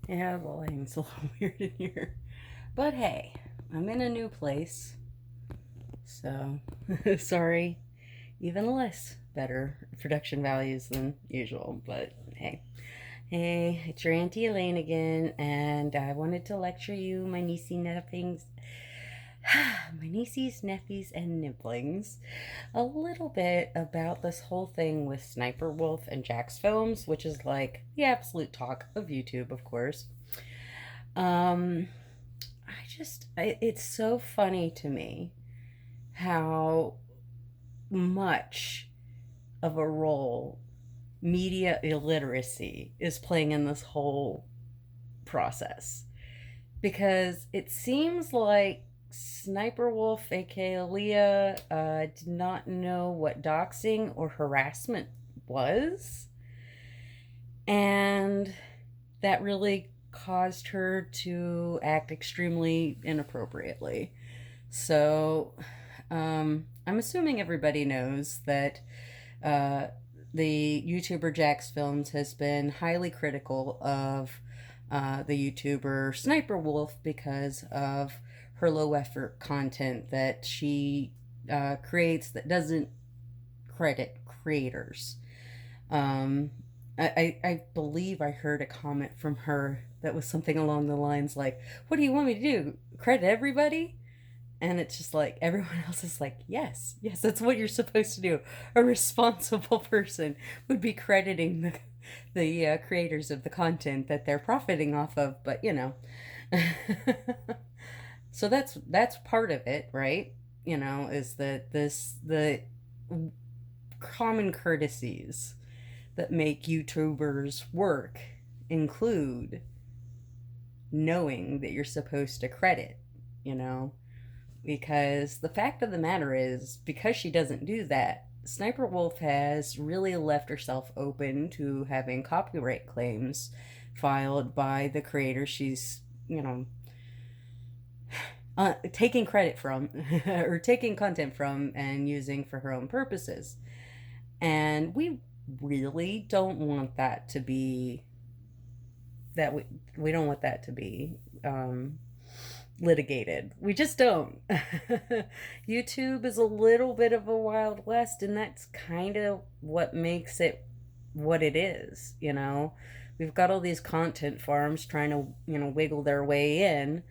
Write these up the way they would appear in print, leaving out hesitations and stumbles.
Yeah, the lighting's a little weird in here. But hey, I'm in a new place. So, sorry. Even less better production values than usual. But hey. Hey, it's your Auntie Elaine again, and I wanted to lecture you, my niecey nephews, my nieces, nephews, and nibblings, a little bit about this whole thing with Sniperwolf and Jacksfilms, which is like the absolute talk of YouTube, of course. Um, it's so funny to me how much of a role media illiteracy is playing in this whole process. Because it seems like Sniperwolf, aka Leah, did not know what doxing or harassment was. And that really caused her to act extremely inappropriately. So, I'm assuming everybody knows that uh, the YouTuber Jacksfilms has been highly critical of the YouTuber Sniperwolf because of her low effort content that she creates that doesn't credit creators. Um, I believe I heard a comment from her that was something along the lines like, "What do you want me to do? Credit everybody?" And it's just like everyone else is like, yes, yes, that's what you're supposed to do. A responsible person would be crediting the creators of the content that they're profiting off of, but you know. So that's part of it, right? You know, is that the common courtesies that make YouTubers work include knowing that you're supposed to credit, you know, because the fact of the matter is, because she doesn't do that, Sniper Wolf has really left herself open to having copyright claims filed by the creator she's, you know, taking credit from or taking content from and using for her own purposes. And we really don't want that to be that we don't want that to be litigated. We just don't. YouTube is a little bit of a wild west, and that's kind of what makes it what it is, you know. We've got all these content farms trying to, you know, wiggle their way in,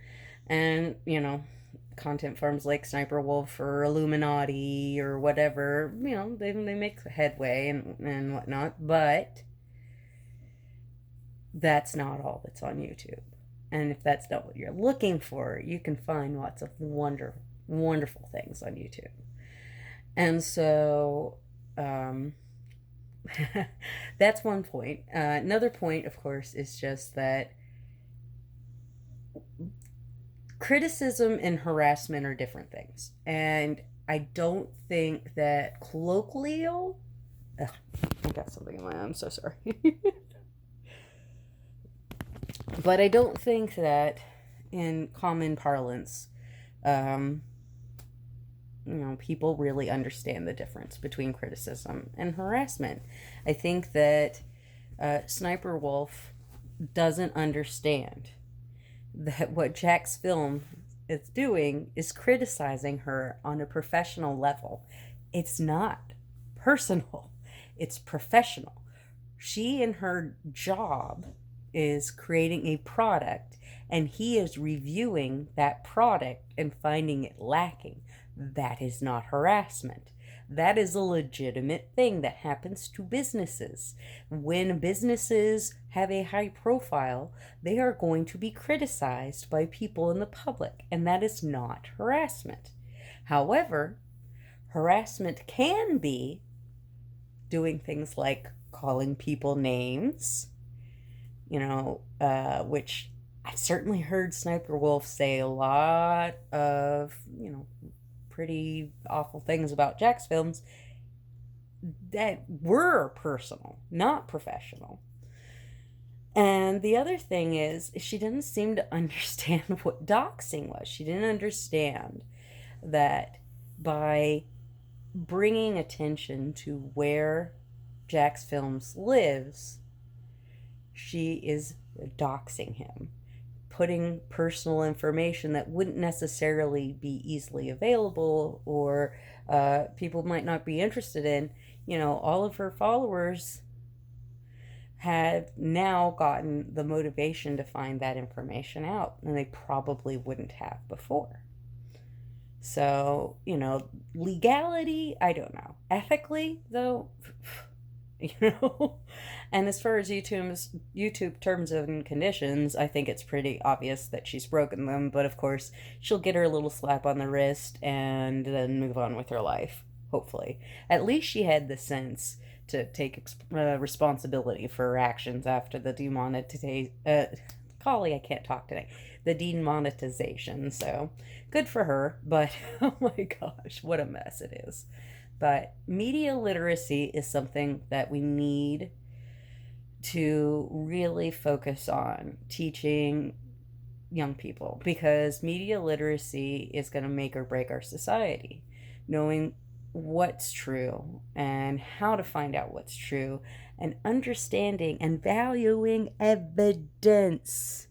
and, you know, content farms like Sniper Wolf or Illuminati or whatever, you know, they make headway and whatnot, but that's not all that's on YouTube. And if that's not what you're looking for, you can find lots of wonderful things on YouTube. And so, um, that's one point. Another point, of course, is just that criticism and harassment are different things. And I don't think that colloquial. Ugh, I got something in my eye. I'm so sorry. But I don't think that in common parlance, um, you know, people really understand the difference between criticism and harassment. I think that Sniper Wolf doesn't understand that what Jack's film is doing is criticizing her on a professional level. It's not personal, it's professional. She and her job is creating a product, and he is reviewing that product and finding it lacking. That is not harassment. That is a legitimate thing that happens to businesses. When businesses have a high profile, they are going to be criticized by people in the public, and that is not harassment. However, harassment can be doing things like calling people names, you know, which I've certainly heard Sniper Wolf say a lot of, you know, pretty awful things about Jack's films that were personal, not professional. And the other thing is, she didn't seem to understand what doxing was. She didn't understand that by bringing attention to where Jack's Films lives, she is doxing him, putting personal information that wouldn't necessarily be easily available, or people might not be interested in. All of her followers have now gotten the motivation to find that information out, and they probably wouldn't have before. So, legality, I don't know. Ethically, though, you know. And as far as YouTube terms and conditions, I think it's pretty obvious that she's broken them. But of course, she'll get her little slap on the wrist and then move on with her life. Hopefully, at least she had the sense to take responsibility for her actions after the demonetization. Golly, I can't talk today. The demonetization. So good for her. But oh my gosh, what a mess it is. But media literacy is something that we need to really focus on teaching young people, because media literacy is going to make or break our society. Knowing what's true and how to find out what's true, and understanding and valuing evidence.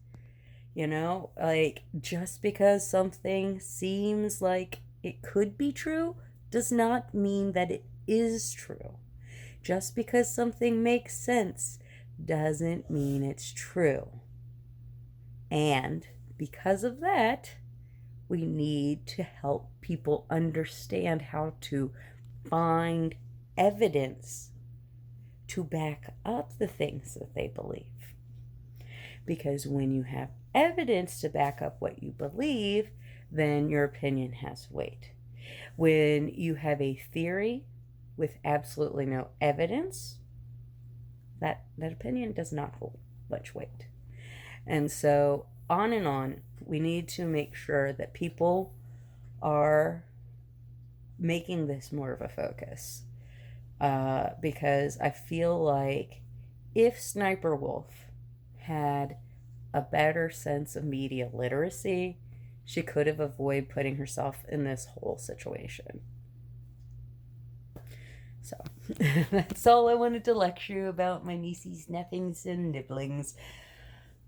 Like, just because something seems like it could be true does not mean that it is true. Just because something makes sense doesn't mean it's true. And because of that, we need to help people understand how to find evidence to back up the things that they believe. Because when you have evidence to back up what you believe, then your opinion has weight. When you have a theory with absolutely no evidence, that opinion does not hold much weight. And so on and on, we need to make sure that people are making this more of a focus. Because I feel like if Sniperwolf had a better sense of media literacy, she could have avoided putting herself in this whole situation. So that's all I wanted to lecture you about, my niece's neffings and nibblings.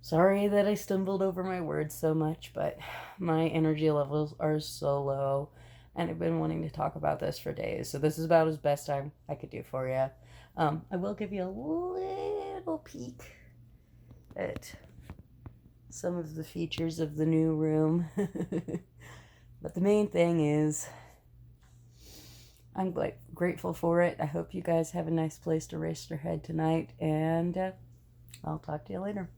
Sorry that I stumbled over my words so much, but my energy levels are so low, and I've been wanting to talk about this for days. So this is about as best I could do for you. I will give you a little peek at some of the features of the new room. But the main thing is, I'm grateful for it. I hope you guys have a nice place to rest your head tonight, and I'll talk to you later.